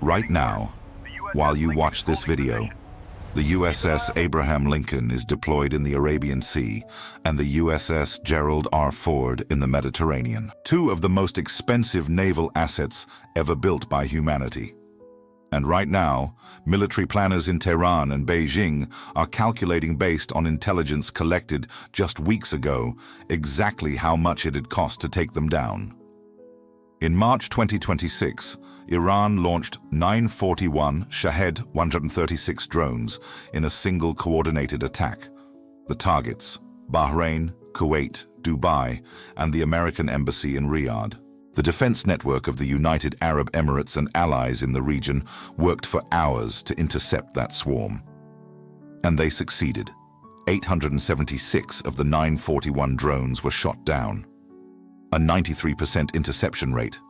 Right now, while you watch this video, the USS Abraham Lincoln is deployed in the Arabian Sea and the USS Gerald R. Ford in the Mediterranean, two of the most expensive naval assets ever built by humanity. And right now, military planners in Tehran and Beijing are calculating based on intelligence collected just weeks ago exactly how much it'd cost to take them down. In March 2026, Iran launched 941 Shahed 136 drones in a single coordinated attack. The targets: Bahrain, Kuwait, Dubai, and the American embassy in Riyadh. The defense network of the United Arab Emirates and allies in the region worked for hours to intercept that swarm. And they succeeded. 876 of the 941 drones were shot down. A 93% interception rate.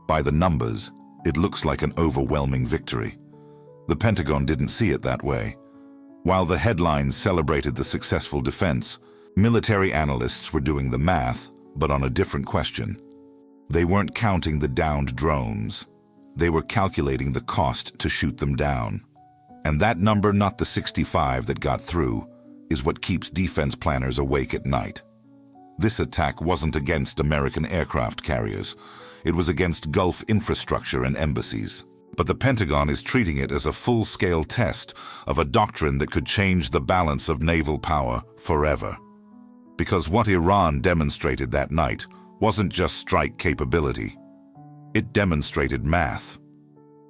By the numbers, it looks like an overwhelming victory. The Pentagon didn't see it that way. While the headlines celebrated the successful defense, military analysts were doing the math, but on a different question. They weren't counting the downed drones. They were calculating the cost to shoot them down. And that number, not the 65 that got through, is what keeps defense planners awake at night. This attack wasn't against American aircraft carriers. It was against Gulf infrastructure and embassies. But the Pentagon is treating it as a full-scale test of a doctrine that could change the balance of naval power forever. Because what Iran demonstrated that night wasn't just strike capability. It demonstrated math.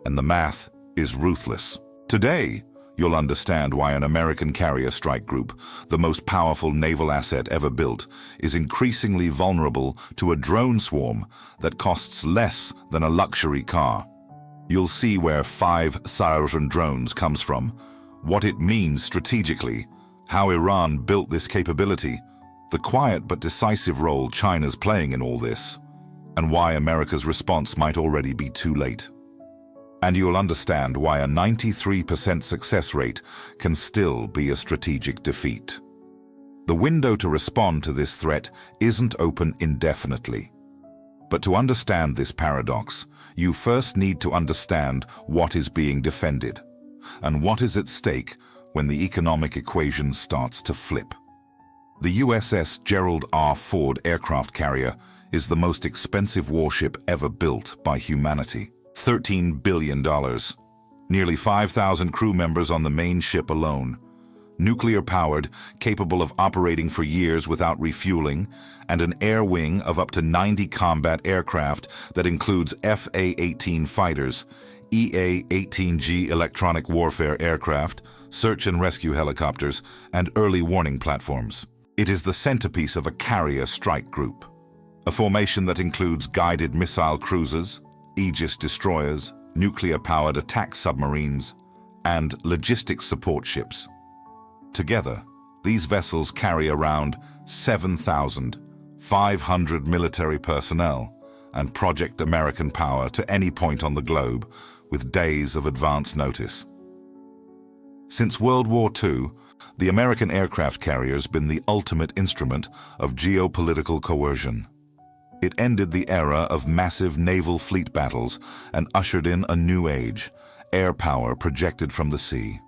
And the math is ruthless. Today, you'll understand why an American carrier strike group, the most powerful naval asset ever built, is increasingly vulnerable to a drone swarm that costs less than a luxury car. You'll see where 5,000 drones comes from, what it means strategically, how Iran built this capability, the quiet but decisive role China's playing in all this, and why America's response might already be too late. And you'll understand why a 93% success rate can still be a strategic defeat. The window to respond to this threat isn't open indefinitely. But to understand this paradox, you first need to understand what is being defended, and what is at stake when the economic equation starts to flip. The USS Gerald R. Ford aircraft carrier is the most expensive warship ever built by humanity. $13 billion. Nearly 5,000 crew members on the main ship alone. Nuclear-powered, capable of operating for years without refueling, and an air wing of up to 90 combat aircraft that includes FA-18 fighters, EA-18G electronic warfare aircraft, search and rescue helicopters, and early warning platforms. It is the centerpiece of a carrier strike group. A formation that includes guided missile cruisers, Aegis destroyers, nuclear-powered attack submarines, and logistics support ships. Together, these vessels carry around 7,500 military personnel and project American power to any point on the globe with days of advance notice. Since World War II, the American aircraft carrier has been the ultimate instrument of geopolitical coercion. It ended the era of massive naval fleet battles and ushered in a new age, air power projected from the sea.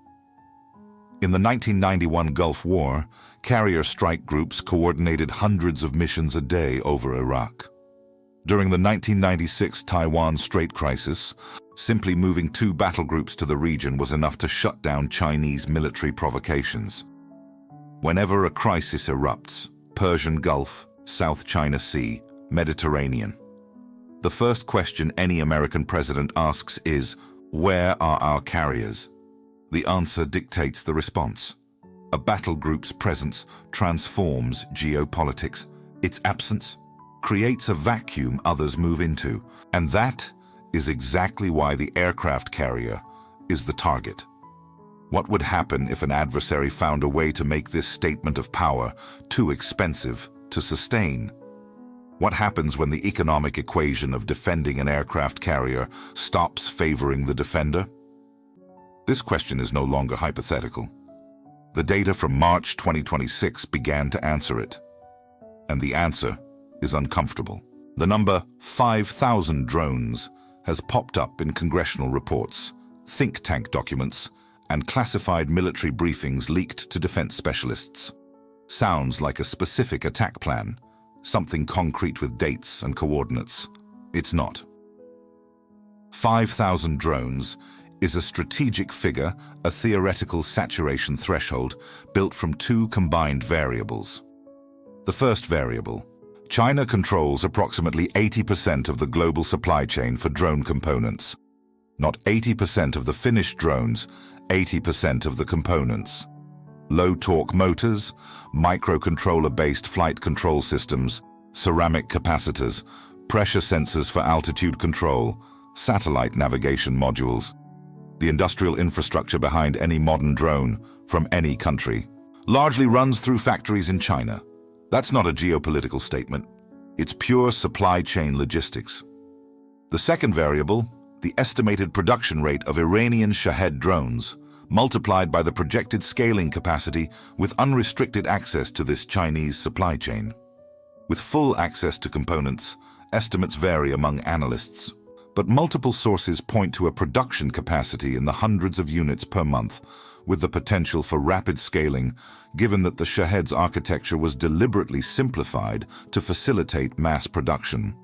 In the 1991 Gulf War, carrier strike groups coordinated hundreds of missions a day over Iraq. During the 1996 Taiwan Strait crisis, simply moving 2 battle groups to the region was enough to shut down Chinese military provocations. Whenever a crisis erupts, Persian Gulf, South China Sea, Mediterranean, the first question any American president asks is, where are our carriers? The answer dictates the response. A battle group's presence transforms geopolitics. Its absence creates a vacuum others move into, and that is exactly why the aircraft carrier is the target. What would happen if an adversary found a way to make this statement of power too expensive to sustain? What happens when the economic equation of defending an aircraft carrier stops favoring the defender? This question is no longer hypothetical. The data from March 2026 began to answer it. And the answer is uncomfortable. The number 5,000 drones has popped up in congressional reports, think tank documents, and classified military briefings leaked to defense specialists. Sounds like a specific attack plan, something concrete with dates and coordinates. It's not. 5,000 drones is a strategic figure, a theoretical saturation threshold built from two combined variables. The first variable: China controls approximately 80% of the global supply chain for drone components. Not 80% of the finished drones, 80% of the components. Low-torque motors, microcontroller-based flight control systems, ceramic capacitors, pressure sensors for altitude control, satellite navigation modules. The industrial infrastructure behind any modern drone, from any country, largely runs through factories in China. That's not a geopolitical statement. It's pure supply chain logistics. The second variable, the estimated production rate of Iranian Shahed drones, multiplied by the projected scaling capacity with unrestricted access to this Chinese supply chain. With full access to components, estimates vary among analysts, but multiple sources point to a production capacity in the hundreds of units per month, with the potential for rapid scaling, given that the Shahed's architecture was deliberately simplified to facilitate mass production.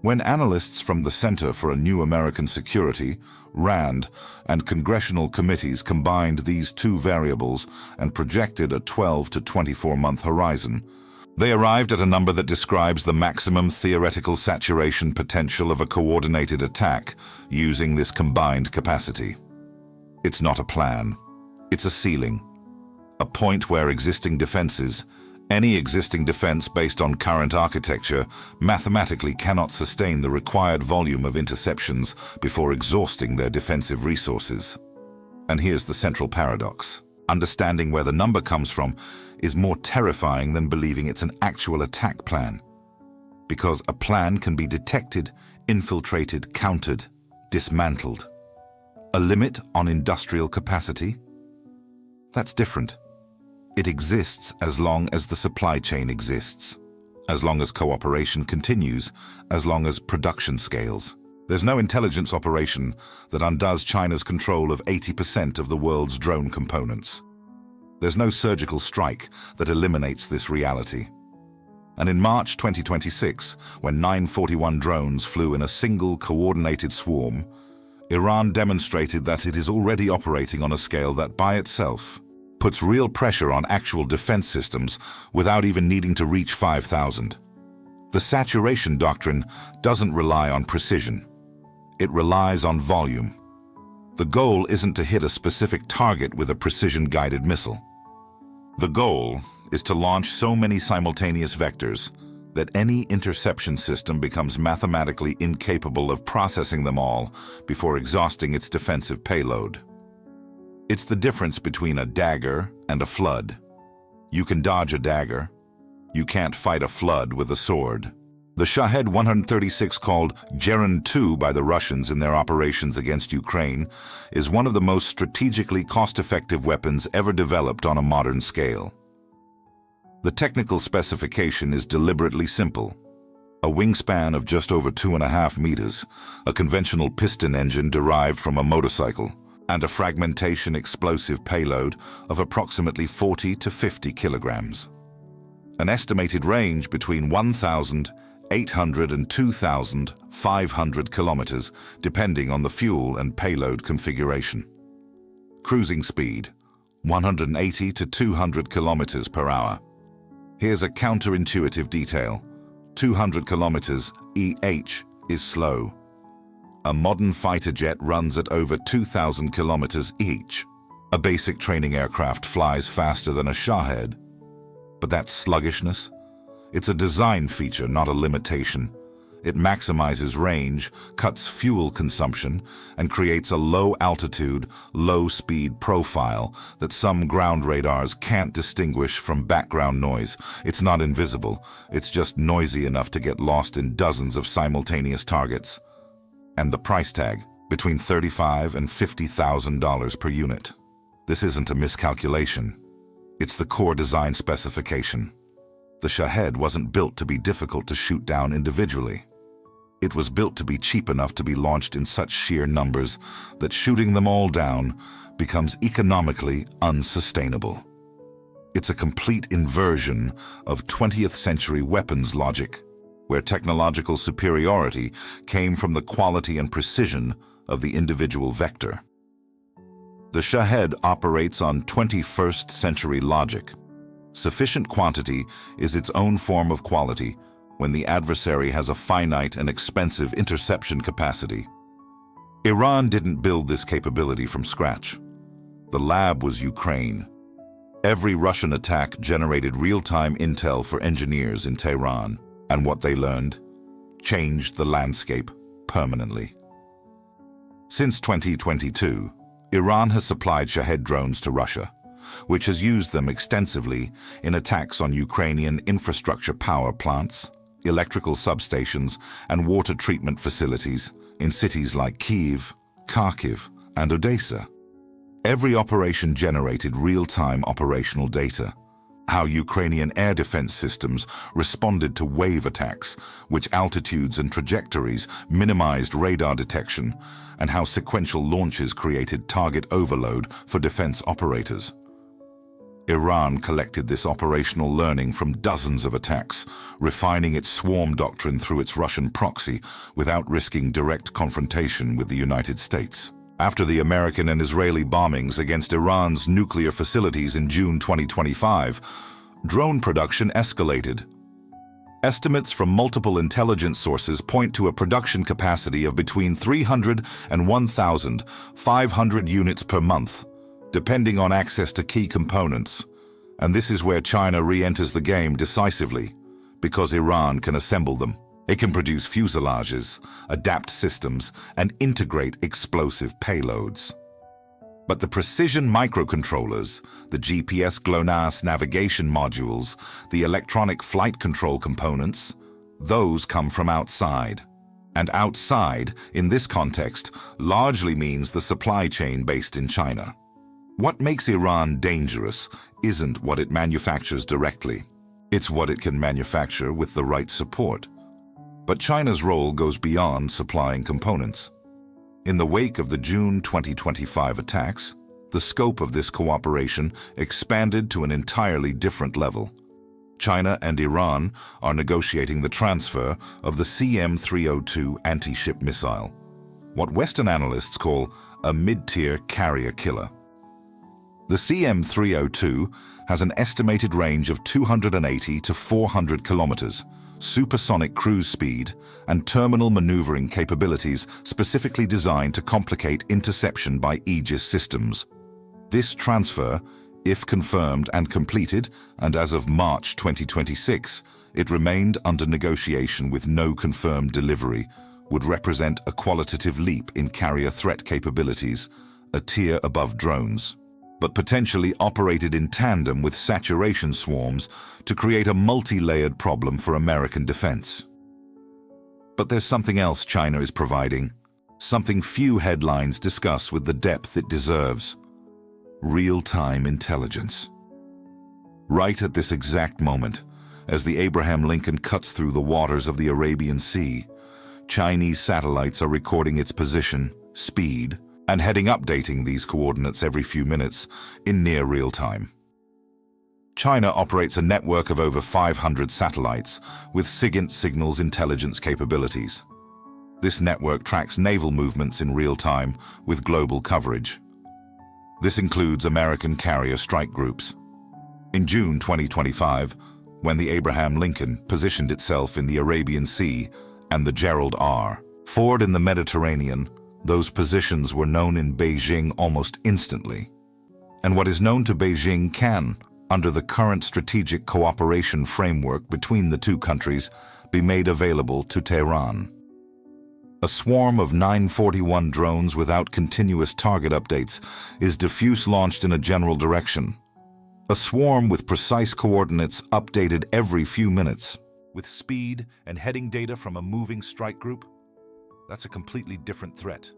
When analysts from the Center for a New American Security, RAND, and congressional committees combined these two variables and projected a 12 to 24-month horizon, they arrived at a number that describes the maximum theoretical saturation potential of a coordinated attack using this combined capacity. It's not a plan. It's a ceiling. A point where existing defenses, any existing defense based on current architecture, mathematically cannot sustain the required volume of interceptions before exhausting their defensive resources. And here's the central paradox. Understanding where the number comes from is more terrifying than believing it's an actual attack plan. Because a plan can be detected, infiltrated, countered, dismantled. A limit on industrial capacity? That's different. It exists as long as the supply chain exists, as long as cooperation continues, as long as production scales. There's no intelligence operation that undoes China's control of 80% of the world's drone components. There's no surgical strike that eliminates this reality. And in March 2026, when 941 drones flew in a single coordinated swarm, Iran demonstrated that it is already operating on a scale that by itself puts real pressure on actual defense systems without even needing to reach 5,000. The saturation doctrine doesn't rely on precision. It relies on volume. The goal isn't to hit a specific target with a precision-guided missile. The goal is to launch so many simultaneous vectors that any interception system becomes mathematically incapable of processing them all before exhausting its defensive payload. It's the difference between a dagger and a flood. You can dodge a dagger. You can't fight a flood with a sword. The Shahed 136, called Geran 2 by the Russians in their operations against Ukraine, is one of the most strategically cost-effective weapons ever developed on a modern scale. The technical specification is deliberately simple. A wingspan of just over 2.5 meters, a conventional piston engine derived from a motorcycle, and a fragmentation explosive payload of approximately 40 to 50 kilograms. An estimated range between 1,800 and 2,500 kilometers, depending on the fuel and payload configuration. Cruising speed, 180 to 200 kilometers per hour. Here's a counterintuitive detail. 200 kilometers EH is slow. A modern fighter jet runs at over 2,000 kilometers each. A basic training aircraft flies faster than a Shahed. But that's sluggishness. It's a design feature, not a limitation. It maximizes range, cuts fuel consumption, and creates a low-altitude, low-speed profile that some ground radars can't distinguish from background noise. It's not invisible. It's just noisy enough to get lost in dozens of simultaneous targets. And the price tag, between $35,000 and $50,000 per unit. This isn't a miscalculation. It's the core design specification. The Shahed wasn't built to be difficult to shoot down individually. It was built to be cheap enough to be launched in such sheer numbers that shooting them all down becomes economically unsustainable. It's a complete inversion of 20th century weapons logic, where technological superiority came from the quality and precision of the individual vector. The Shahed operates on 21st century logic. Sufficient quantity is its own form of quality when the adversary has a finite and expensive interception capacity. Iran didn't build this capability from scratch. The lab was Ukraine. Every Russian attack generated real-time intel for engineers in Tehran, and what they learned changed the landscape permanently. Since 2022, Iran has supplied Shahed drones to Russia, which has used them extensively in attacks on Ukrainian infrastructure power plants, electrical substations, and water treatment facilities in cities like Kyiv, Kharkiv, and Odessa. Every operation generated real-time operational data. How Ukrainian air defense systems responded to wave attacks, which altitudes and trajectories minimized radar detection, and how sequential launches created target overload for defense operators. Iran collected this operational learning from dozens of attacks, refining its swarm doctrine through its Russian proxy without risking direct confrontation with the United States. After the American and Israeli bombings against Iran's nuclear facilities in June 2025, drone production escalated. Estimates from multiple intelligence sources point to a production capacity of between 300 and 1,500 units per month, depending on access to key components. And this is where China re-enters the game decisively, because Iran can assemble them. It can produce fuselages, adapt systems, and integrate explosive payloads. But the precision microcontrollers, the GPS GLONASS navigation modules, the electronic flight control components, those come from outside. And outside, in this context, largely means the supply chain based in China. What makes Iran dangerous isn't what it manufactures directly. It's what it can manufacture with the right support. But China's role goes beyond supplying components. In the wake of the June 2025 attacks, the scope of this cooperation expanded to an entirely different level. China and Iran are negotiating the transfer of the CM-302 anti-ship missile, what Western analysts call a mid-tier carrier killer. The CM-302 has an estimated range of 280 to 400 kilometers, supersonic cruise speed, and terminal maneuvering capabilities specifically designed to complicate interception by Aegis systems. This transfer, if confirmed and completed, and as of March 2026, it remained under negotiation with no confirmed delivery, would represent a qualitative leap in carrier threat capabilities, a tier above drones, but potentially operated in tandem with saturation swarms to create a multi-layered problem for American defense. But there's something else China is providing, something few headlines discuss with the depth it deserves: real-time intelligence. Right at this exact moment, as the Abraham Lincoln cuts through the waters of the Arabian Sea, Chinese satellites are recording its position, speed, and updating these coordinates every few minutes in near real time. China operates a network of over 500 satellites with SIGINT signals intelligence capabilities. This network tracks naval movements in real time with global coverage. This includes American carrier strike groups. In June 2025, when the Abraham Lincoln positioned itself in the Arabian Sea and the Gerald R. Ford in the Mediterranean, those positions were known in Beijing almost instantly. And what is known to Beijing can, under the current strategic cooperation framework between the two countries, be made available to Tehran. A swarm of 941 drones without continuous target updates is diffuse launched in a general direction. A swarm with precise coordinates updated every few minutes, with speed and heading data from a moving strike group. That's a completely different threat.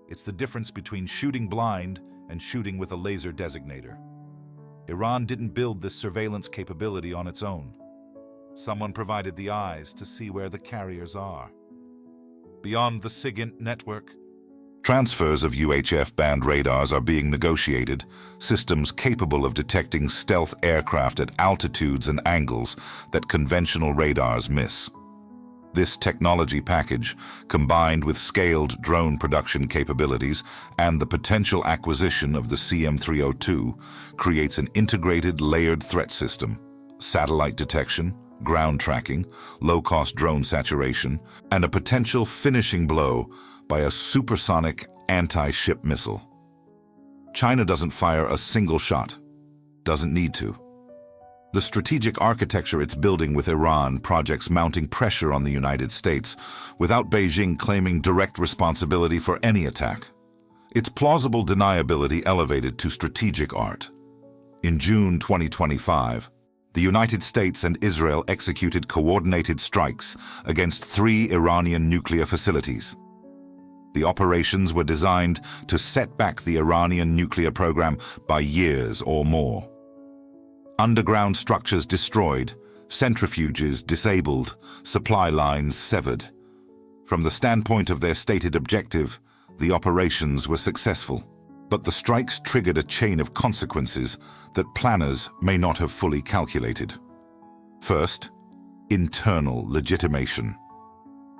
It's the difference between shooting blind and shooting with a laser designator. Iran didn't build this surveillance capability on its own. Someone provided the eyes to see where the carriers are. beyond the SIGINT network. Transfers of UHF-band radars are being negotiated, systems capable of detecting stealth aircraft at altitudes and angles that conventional radars miss. This technology package, combined with scaled drone production capabilities and the potential acquisition of the CM-302, creates an integrated layered threat system: satellite detection, ground tracking, low-cost drone saturation, and a potential finishing blow by a supersonic anti-ship missile. China doesn't fire a single shot, doesn't need to. The strategic architecture it's building with Iran projects mounting pressure on the United States without Beijing claiming direct responsibility for any attack. Its plausible deniability elevated to strategic art. In June 2025, the United States and Israel executed coordinated strikes against 3 Iranian nuclear facilities. The operations were designed to set back the Iranian nuclear program by years or more. Underground structures destroyed, centrifuges disabled, supply lines severed. From the standpoint of their stated objective, the operations were successful. But the strikes triggered a chain of consequences that planners may not have fully calculated. First, internal legitimation.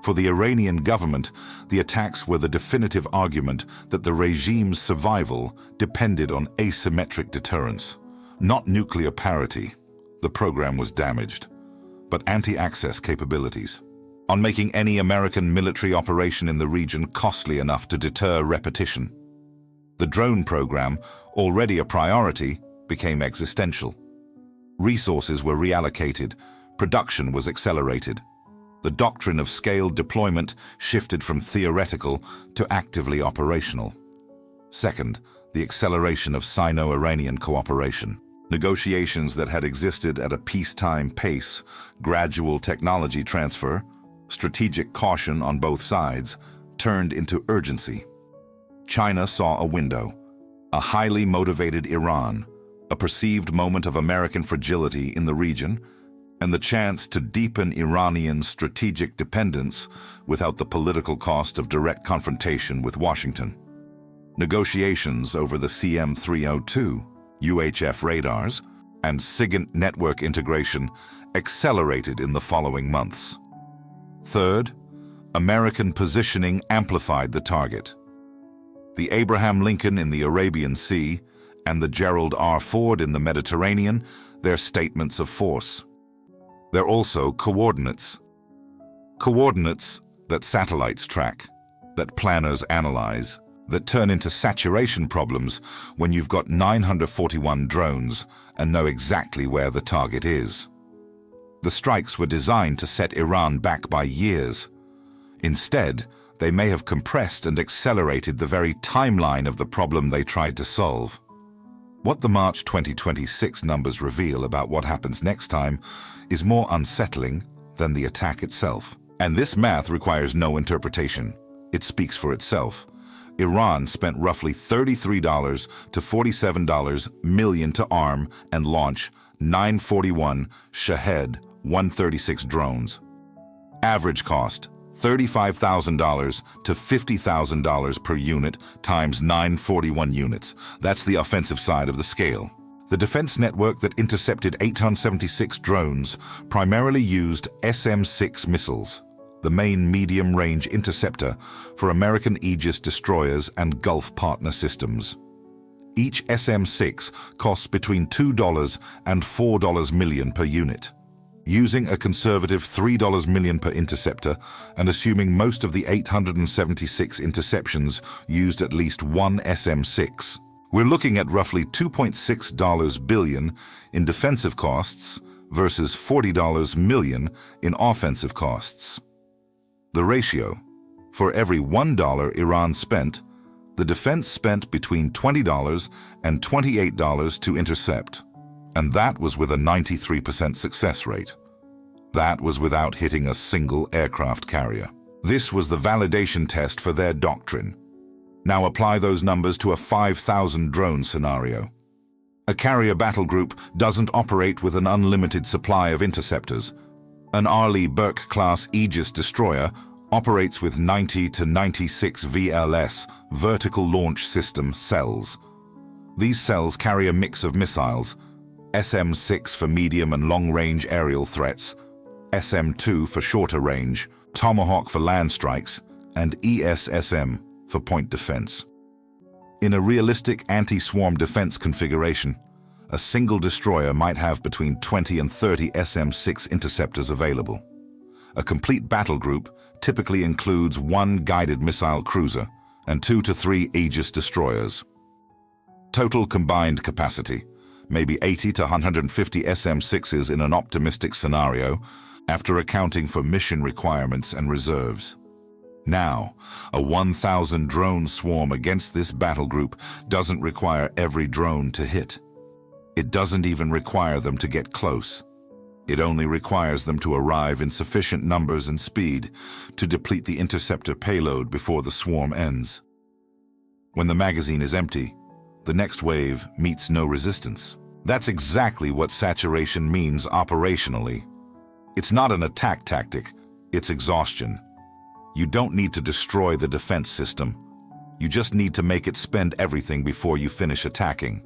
For the Iranian government, the attacks were the definitive argument that the regime's survival depended on asymmetric deterrence. Not nuclear parity. The program was damaged, but anti-access capabilities. On making any American military operation in the region costly enough to deter repetition. The drone program, already a priority, became existential. Resources were reallocated, production was accelerated. The doctrine of scaled deployment shifted from theoretical to actively operational. Second, the acceleration of Sino-Iranian cooperation. Negotiations that had existed at a peacetime pace, gradual technology transfer, strategic caution on both sides, turned into urgency. China saw a window, a highly motivated Iran, a perceived moment of American fragility in the region, and the chance to deepen Iranian strategic dependence without the political cost of direct confrontation with Washington. Negotiations over the CM-302, UHF radars, and SIGINT network integration accelerated in the following months. Third, American positioning amplified the target. The Abraham Lincoln in the Arabian Sea and the Gerald R. Ford in the Mediterranean, they're statements of force. They're also coordinates. Coordinates that satellites track, that planners analyze, that turn into saturation problems when you've got 941 drones and know exactly where the target is. The strikes were designed to set Iran back by years. Instead, they may have compressed and accelerated the very timeline of the problem they tried to solve. What the March 2026 numbers reveal about what happens next time is more unsettling than the attack itself. And this math requires no interpretation. It speaks for itself. Iran spent roughly $33 to $47 million to arm and launch 941 Shahed 136 drones. Average cost, $35,000 to $50,000 per unit times 941 units. That's the offensive side of the scale. The defense network that intercepted 876 drones primarily used SM-6 missiles, the main medium-range interceptor for American Aegis destroyers and Gulf partner systems. Each SM-6 costs between $2 and $4 million per unit. Using a conservative $3 million per interceptor and assuming most of the 876 interceptions used at least one SM-6, we're looking at roughly $2.6 billion in defensive costs versus $40 million in offensive costs. The ratio: for every $1 Iran spent, the defense spent between $20 and $28 to intercept. And that was with a 93% success rate. That was without hitting a single aircraft carrier. This was the validation test for their doctrine. Now apply those numbers to a 5,000 drone scenario. A carrier battle group doesn't operate with an unlimited supply of interceptors. An Arleigh Burke-class Aegis destroyer operates with 90 to 96 VLS, vertical launch system, cells. These cells carry a mix of missiles, SM-6 for medium and long-range aerial threats, SM-2 for shorter range, Tomahawk for land strikes, and ESSM for point defense. In a realistic anti-swarm defense configuration, a single destroyer might have between 20 and 30 SM-6 interceptors available. A complete battle group typically includes one guided missile cruiser and 2 to 3 Aegis destroyers. Total combined capacity may be 80 to 150 SM-6s in an optimistic scenario after accounting for mission requirements and reserves. Now, a 1,000 drone swarm against this battle group doesn't require every drone to hit. It doesn't even require them to get close. It only requires them to arrive in sufficient numbers and speed to deplete the interceptor payload before the swarm ends. When the magazine is empty, the next wave meets no resistance. That's exactly what saturation means operationally. It's not an attack tactic, it's exhaustion. You don't need to destroy the defense system. You just need to make it spend everything before you finish attacking.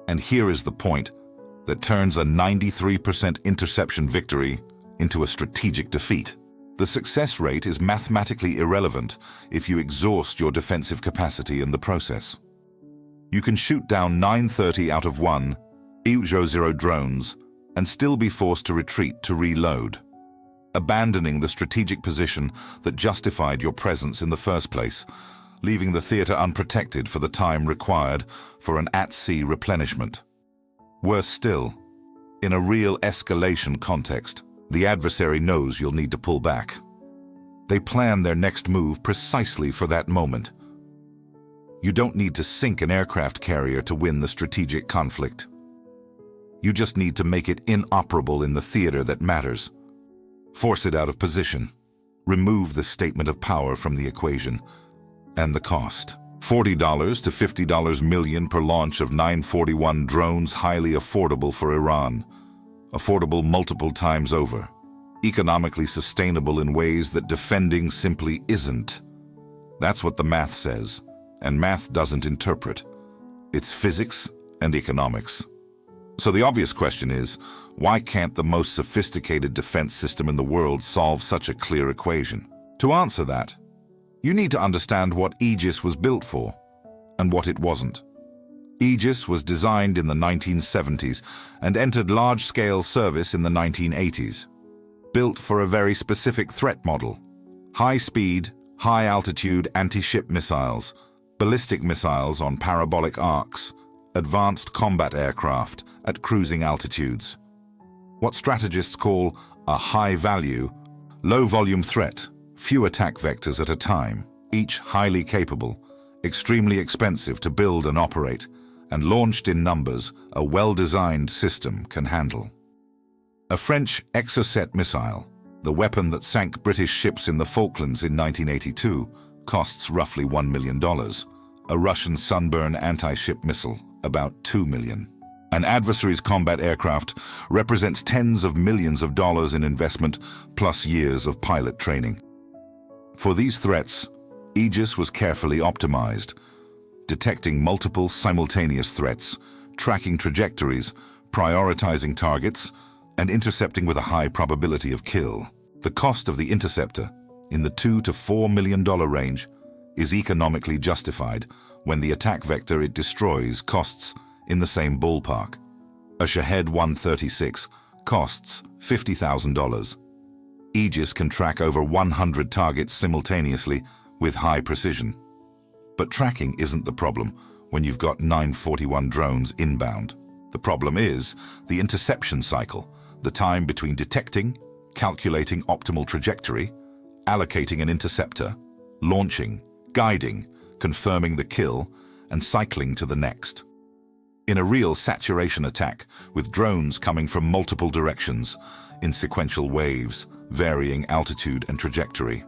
And here is the point that turns a 93% interception victory into a strategic defeat. The success rate is mathematically irrelevant if you exhaust your defensive capacity in the process. You can shoot down 930 out of 1 EUJ-0 drones and still be forced to retreat to reload, abandoning the strategic position that justified your presence in the first place, leaving the theater unprotected for the time required for an at-sea replenishment. Worse still, in a real escalation context, the adversary knows you'll need to pull back. They plan their next move precisely for that moment. You don't need to sink an aircraft carrier to win the strategic conflict. You just need to make it inoperable in the theater that matters. Force it out of position. Remove the statement of power from the equation. And the cost. $40 to $50 million per launch of 941 drones, highly affordable for Iran. Affordable multiple times over. Economically sustainable in ways that defending simply isn't. That's what the math says. And math doesn't interpret. It's physics and economics. So the obvious question is, why can't the most sophisticated defense system in the world solve such a clear equation? To answer that, you need to understand what Aegis was built for and what it wasn't. Aegis was designed in the 1970s and entered large-scale service in the 1980s. Built for a very specific threat model: high-speed, high-altitude anti-ship missiles, ballistic missiles on parabolic arcs, advanced combat aircraft at cruising altitudes. What strategists call a high-value, low-volume threat, few attack vectors at a time, each highly capable, extremely expensive to build and operate, and launched in numbers a well-designed system can handle. A French Exocet missile, the weapon that sank British ships in the Falklands in 1982, costs roughly $1 million. A Russian Sunburn anti-ship missile, about $2 million. An adversary's combat aircraft represents tens of millions of dollars in investment plus years of pilot training. For these threats, Aegis was carefully optimized, detecting multiple simultaneous threats, tracking trajectories, prioritizing targets, and intercepting with a high probability of kill. The cost of the interceptor, in the $2 to $4 million range, is economically justified when the attack vector it destroys costs in the same ballpark. A Shahed 136 costs $50,000. Aegis can track over 100 targets simultaneously with high precision. But tracking isn't the problem when you've got 941 drones inbound. The problem is the interception cycle, the time between detecting, calculating optimal trajectory, allocating an interceptor, launching, guiding, confirming the kill, and cycling to the next. In a real saturation attack, with drones coming from multiple directions, in sequential waves, varying altitude and trajectory.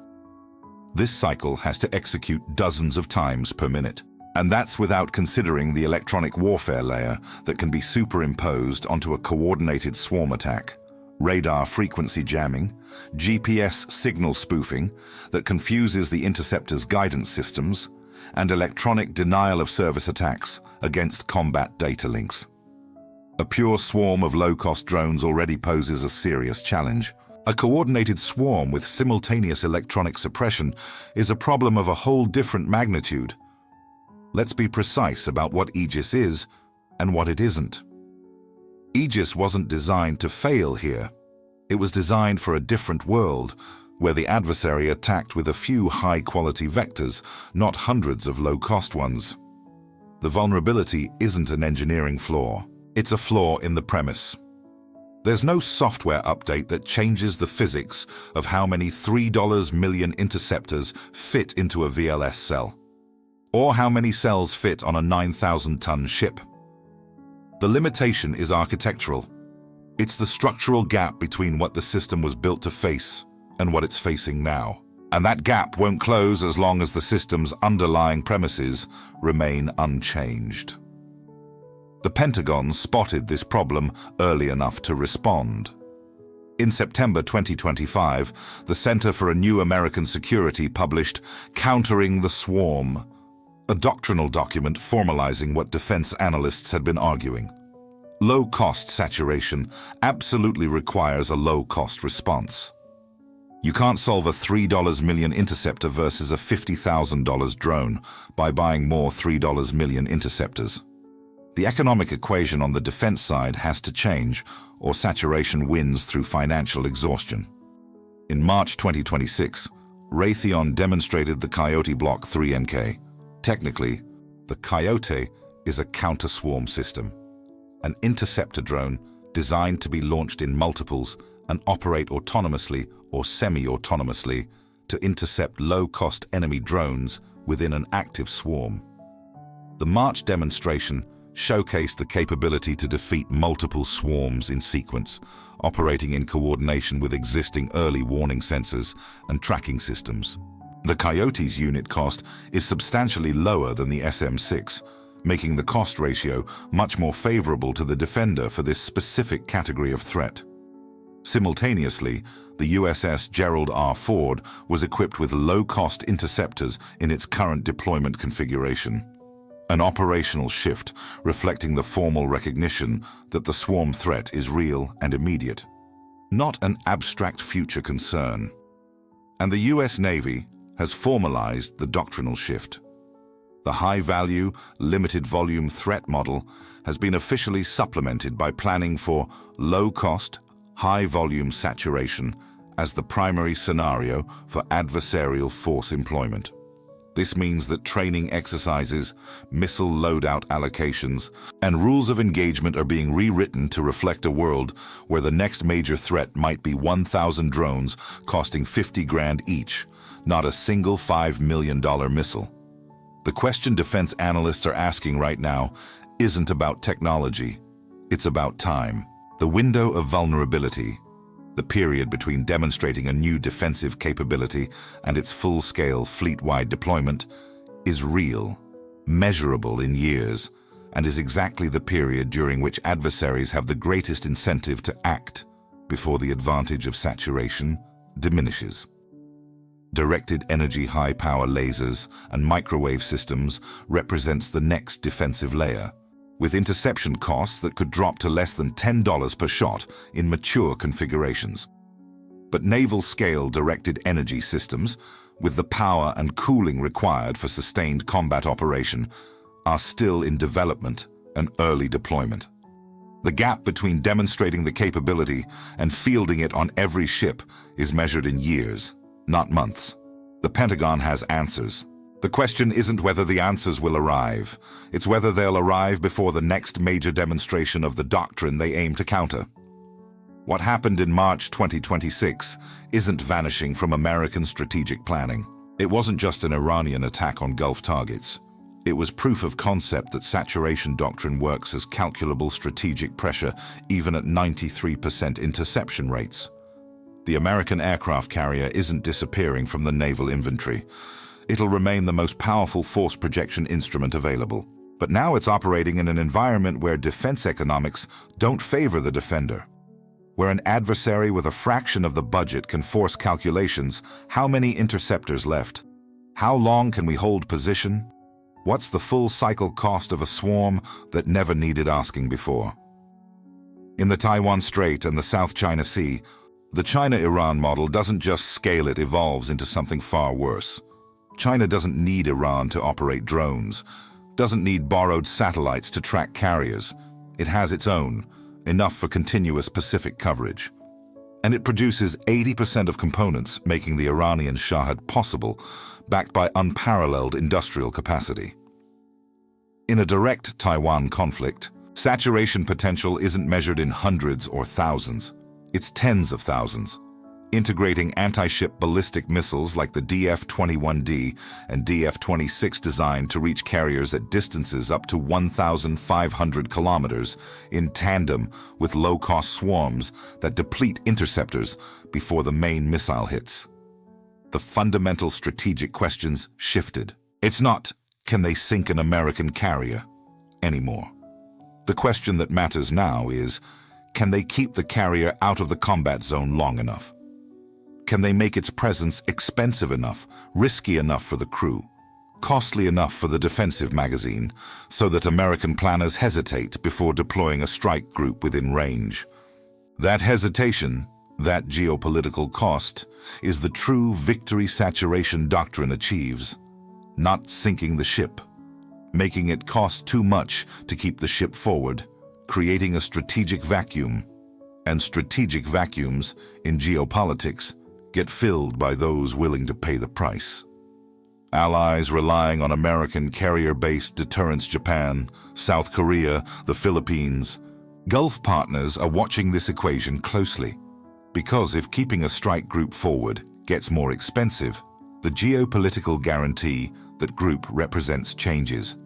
This cycle has to execute dozens of times per minute. And that's without considering the electronic warfare layer that can be superimposed onto a coordinated swarm attack, radar frequency jamming, GPS signal spoofing that confuses the interceptor's guidance systems, and electronic denial-of-service attacks against combat data links. A pure swarm of low-cost drones already poses a serious challenge. A coordinated swarm with simultaneous electronic suppression is a problem of a whole different magnitude. Let's be precise about what Aegis is and what it isn't. Aegis wasn't designed to fail here. It was designed for a different world, where the adversary attacked with a few high-quality vectors, not hundreds of low-cost ones. The vulnerability isn't an engineering flaw. It's a flaw in the premise. There's no software update that changes the physics of how many $3 million interceptors fit into a VLS cell, or how many cells fit on a 9,000-ton ship. The limitation is architectural. It's the structural gap between what the system was built to face and what it's facing now. And that gap won't close as long as the system's underlying premises remain unchanged. The Pentagon spotted this problem early enough to respond. In September 2025, the Center for a New American Security published Countering the Swarm, a doctrinal document formalizing what defense analysts had been arguing. Low-cost saturation absolutely requires a low-cost response. You can't solve a $3 million interceptor versus a $50,000 drone by buying more $3 million interceptors. The economic equation on the defense side has to change, or saturation wins through financial exhaustion. In March 2026, Raytheon demonstrated the Coyote Block 3NK. Technically, the Coyote is a counter-swarm system, an interceptor drone designed to be launched in multiples and operate autonomously or semi-autonomously to intercept low-cost enemy drones within an active swarm. The March demonstration showcased the capability to defeat multiple swarms in sequence, operating in coordination with existing early warning sensors and tracking systems. The Coyote's unit cost is substantially lower than the SM-6, making the cost ratio much more favorable to the Defender for this specific category of threat. Simultaneously, the USS Gerald R. Ford was equipped with low-cost interceptors in its current deployment configuration. An operational shift reflecting the formal recognition that the swarm threat is real and immediate, not an abstract future concern. And the US Navy has formalized the doctrinal shift. The high-value, limited-volume threat model has been officially supplemented by planning for low-cost, high-volume saturation as the primary scenario for adversarial force employment. This means that training exercises, missile loadout allocations, and rules of engagement are being rewritten to reflect a world where the next major threat might be 1,000 drones costing 50 grand each, not a single $5 million missile. The question defense analysts are asking right now isn't about technology, it's about time. The window of vulnerability, the period between demonstrating a new defensive capability and its full-scale fleet-wide deployment, is real, measurable in years, and is exactly the period during which adversaries have the greatest incentive to act before the advantage of saturation diminishes. Directed energy high-power lasers and microwave systems represents the next defensive layer, with interception costs that could drop to less than $10 per shot in mature configurations. But naval-scale directed energy systems, with the power and cooling required for sustained combat operation, are still in development and early deployment. The gap between demonstrating the capability and fielding it on every ship is measured in years, not months. The Pentagon has answers. The question isn't whether the answers will arrive, it's whether they'll arrive before the next major demonstration of the doctrine they aim to counter. What happened in March 2026 isn't vanishing from American strategic planning. It wasn't just an Iranian attack on Gulf targets. It was proof of concept that saturation doctrine works as calculable strategic pressure even at 93% interception rates. The American aircraft carrier isn't disappearing from the naval inventory. It'll remain the most powerful force projection instrument available. But now it's operating in an environment where defense economics don't favor the defender, where an adversary with a fraction of the budget can force calculations. How many interceptors left? How long can we hold position? What's the full cycle cost of a swarm that never needed asking before? In the Taiwan Strait and the South China Sea, the China-Iran model doesn't just scale, it evolves into something far worse. China doesn't need Iran to operate drones, doesn't need borrowed satellites to track carriers. It has its own, enough for continuous Pacific coverage. And it produces 80% of components, making the Iranian Shahed possible, backed by unparalleled industrial capacity. In a direct Taiwan conflict, saturation potential isn't measured in hundreds or thousands. It's tens of thousands. Integrating anti-ship ballistic missiles like the DF-21D and DF-26 designed to reach carriers at distances up to 1,500 kilometers in tandem with low-cost swarms that deplete interceptors before the main missile hits. The fundamental strategic questions shifted. It's not, can they sink an American carrier anymore? The question that matters now is, can they keep the carrier out of the combat zone long enough? Can they make its presence expensive enough, risky enough for the crew, costly enough for the defensive magazine, so that American planners hesitate before deploying a strike group within range? That hesitation, that geopolitical cost, is the true victory saturation doctrine achieves. Not sinking the ship, making it cost too much to keep the ship forward, creating a strategic vacuum. And strategic vacuums, in geopolitics, get filled by those willing to pay the price. Allies relying on American carrier-based deterrence: Japan, South Korea, the Philippines. Gulf partners are watching this equation closely, because if keeping a strike group forward gets more expensive, the geopolitical guarantee that group represents changes.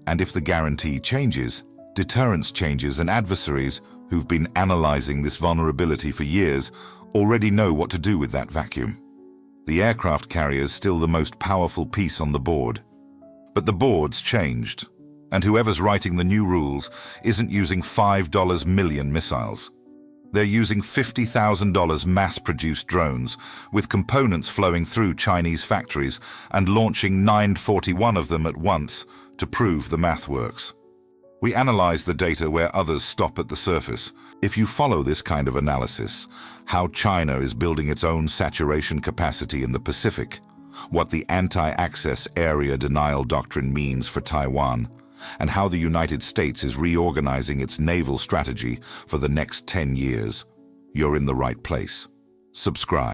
And if the guarantee changes, deterrence changes, and adversaries who've been analyzing this vulnerability for years already know what to do with that vacuum. The aircraft carrier's still the most powerful piece on the board. But the board's changed, and whoever's writing the new rules isn't using $5 million missiles. They're using $50,000 mass-produced drones, with components flowing through Chinese factories and launching 941 of them at once to prove the math works. We analyze the data where others stop at the surface. If you follow this kind of analysis, how China is building its own saturation capacity in the Pacific, what the anti-access area denial doctrine means for Taiwan, and how the United States is reorganizing its naval strategy for the next 10 years, you're in the right place. Subscribe.